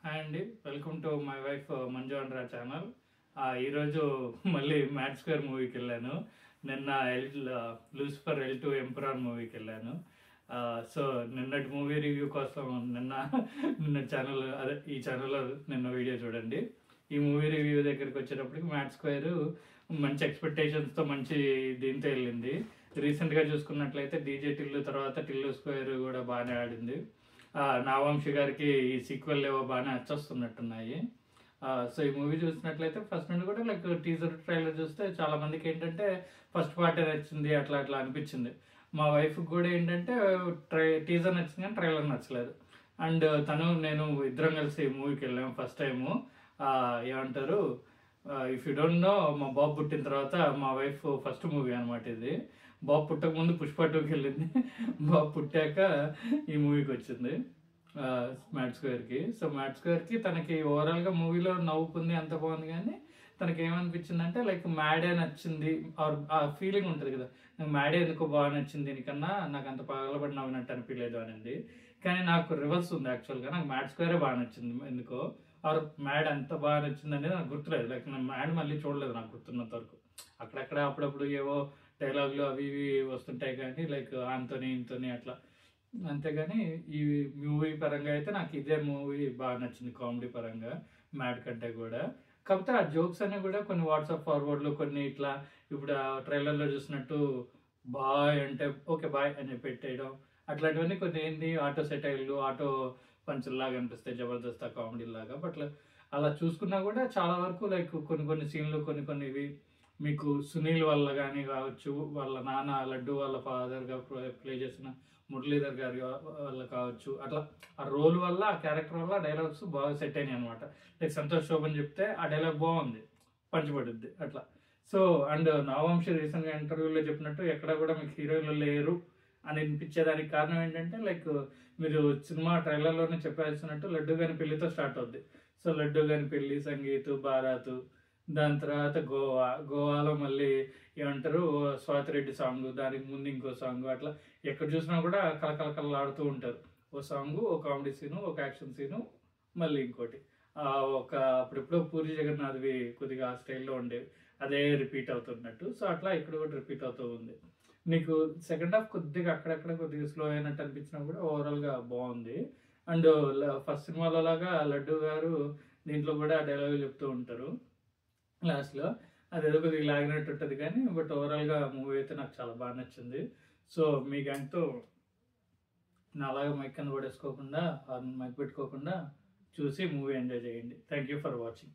Hi అండి, welcome to my wife Manju అండ్రా channel. ఈరోజు మళ్ళీ మ్యాట్ స్క్వేర్ మూవీకి వెళ్ళాను. నిన్న లూసిఫర్ L2 ఎంపరర్ మూవీకి వెళ్ళాను. సో నిన్నటి మూవీ రివ్యూ కోసం నిన్న ఛానల్ ఈ ఛానల్లో నిన్న వీడియో చూడండి. ఈ మూవీ రివ్యూ దగ్గరికి వచ్చేటప్పటికి మ్యాట్ స్క్వేర్ మంచి ఎక్స్పెక్టేషన్స్తో మంచి దీంతో వెళ్ళింది. రీసెంట్గా చూసుకున్నట్లయితే డీజే టిల్లు తర్వాత టిల్లు స్క్వేర్ కూడా బాగానే ఆడింది. నావంశి గారికి ఈ సీక్వెల్ ఏవో బాగానే వచ్చేస్తున్నట్టున్నాయి. సో ఈ మూవీ చూసినట్లయితే ఫస్ట్ నుండి కూడా లైక్ టీజర్ ట్రైలర్ చూస్తే చాలా మందికి ఏంటంటే ఫస్ట్ పార్ట్ నచ్చింది, అట్లా అట్లా అనిపించింది. మా వైఫ్కి కూడా ఏంటంటే టీజర్ నచ్చింది కానీ ట్రైలర్ నచ్చలేదు. అండ్ నేను ఇద్దరం కలిసి మూవీకి వెళ్ళాము ఫస్ట్ టైము. ఏమంటారు, ఇఫ్ యూ డోంట్ నో, మా బాబు పుట్టిన తర్వాత మా వైఫ్ ఫస్ట్ మూవీ అనమాట ఇది. బాబు పుట్టక ముందు పుష్ప 2కి వెళ్ళింది, బాబు పుట్టాక ఈ మూవీకి వచ్చింది మ్యాట్ స్క్వేర్కి. సో మ్యాట్ స్క్వేర్కి తనకి ఓవరాల్గా మూవీలో నవ్వుకుంది, అంత బాగుంది. కానీ తనకి ఏమనిపించింది అంటే లైక్ మ్యాడే నచ్చింది, ఆ ఫీలింగ్ ఉంటుంది కదా, నాకు మ్యాడే ఎందుకో బాగా నచ్చింది, దీనికన్నా నాకు అంత పగలబడి నవ్వినట్టు అనిపించలేదు అనేది. కానీ నాకు రివర్స్ ఉంది, యాక్చువల్గా నాకు మ్యాట్ స్క్వేరే బాగా నచ్చింది. ఎందుకో ఆర్ మ్యాడ్ అంత బాగా నచ్చింది అనేది నాకు గుర్తులేదు. లైక్ నేను మ్యాడ్ మళ్ళీ చూడలేదు నాకు గుర్తున్నంత వరకు. అక్కడక్కడ అప్పుడప్పుడు ఏవో డైలాగులు అవి ఇవి వస్తుంటాయి కానీ లైక్ ఆంతోని ఇంతోని అట్లా, అంతేగాని ఈ మూవీ పరంగా అయితే నాకు ఇదే మూవీ బాగా నచ్చింది, కామెడీ పరంగా మ్యాడ్ కంటే కూడా. కాకపోతే ఆ జోక్స్ అన్ని కూడా కొన్ని వాట్సాప్ ఫార్వర్డ్లు, కొన్ని ఇట్లా ఇప్పుడు ఆ ట్రైలర్లో చూసినట్టు బాయ్ అంటే ఓకే బాయ్ అని పెట్టేయడం, అట్లాంటివన్నీ కొన్ని ఏంటి ఆటో సెటైర్లు, ఆటో పంచుల్లాగా అనిపిస్తాయి జబర్దస్త్ కామెడీ లాగా. బట్ అలా చూసుకున్నా కూడా చాలా వరకు లైక్ కొన్ని సీన్లు కొన్ని ఇవి మీకు సునీల్ వల్ల కానీ కావచ్చు, వాళ్ళ నాన్న లడ్డు వాళ్ళ ఫాదర్గా ప్లే చేసిన మురళీధర్ గారి వల్ల కావచ్చు, అట్లా ఆ రోల్ వల్ల ఆ క్యారెక్టర్ వల్ల డైలాగ్స్ బాగా సెట్ అయినాయి అనమాట. లైక్ సంతోష్ శోభన్ చెప్తే ఆ డైలాగ్ బాగుంది, పంచిపడుద్ది అట్లా. సో అండ్ నావంశి రీసెంట్గా ఇంటర్వ్యూలో చెప్పినట్టు ఎక్కడ కూడా మీకు హీరోయిన్లు లేరు అని అనిపించేదానికి కారణం ఏంటంటే లైక్ మీరు సినిమా ట్రైలర్లోనే చెప్పాల్సినట్టు లడ్డు గాని పెళ్లితో స్టార్ట్ అవుద్ది. సో లడ్డు గాని పెళ్లి, సంగీత్, బారాతు, దాని తర్వాత గోవాలో మళ్ళీ ఏమంటారు స్వాతిరెడ్డి సాంగ్, దానికి ముందు ఇంకో సాంగ్, అట్లా ఎక్కడ చూసినా కూడా కలకలకలలాడుతూ ఉంటారు. ఓ సాంగ్, ఓ కామెడీ సీను, ఒక యాక్షన్ సీను, మళ్ళీ ఇంకోటి ఒక అప్పుడెప్పుడో పూరి జగన్నాథ్వి కొద్దిగా ఆ స్టైల్లో ఉండేవి, అదే రిపీట్ అవుతున్నట్టు. సో అట్లా ఇక్కడ కూడా రిపీట్ అవుతూ ఉంది. నీకు సెకండ్ హాఫ్ కొద్దిగా అక్కడక్కడ కొద్దిగా స్లో అయినట్టు అనిపించినా కూడా ఓవరాల్గా బాగుంది. అండ్ ఫస్ట్ సినిమాలో లాగా లడ్డు గారు దీంట్లో కూడా డైలాగ్ చెప్తూ ఉంటారు లాస్ట్లో, అదేదో కొద్దిగా లాగినట్టు ఉంటుంది కానీ బట్ ఓవరాల్గా మూవీ అయితే నాకు చాలా బాగా నచ్చింది. సో మీ గ్యాంగ్తో నా అలాగే మైక్ కింద పడేసుకోకుండా మైక్ పెట్టుకోకుండా చూసి మూవీ ఎంజాయ్ చేయండి. Thank you for watching.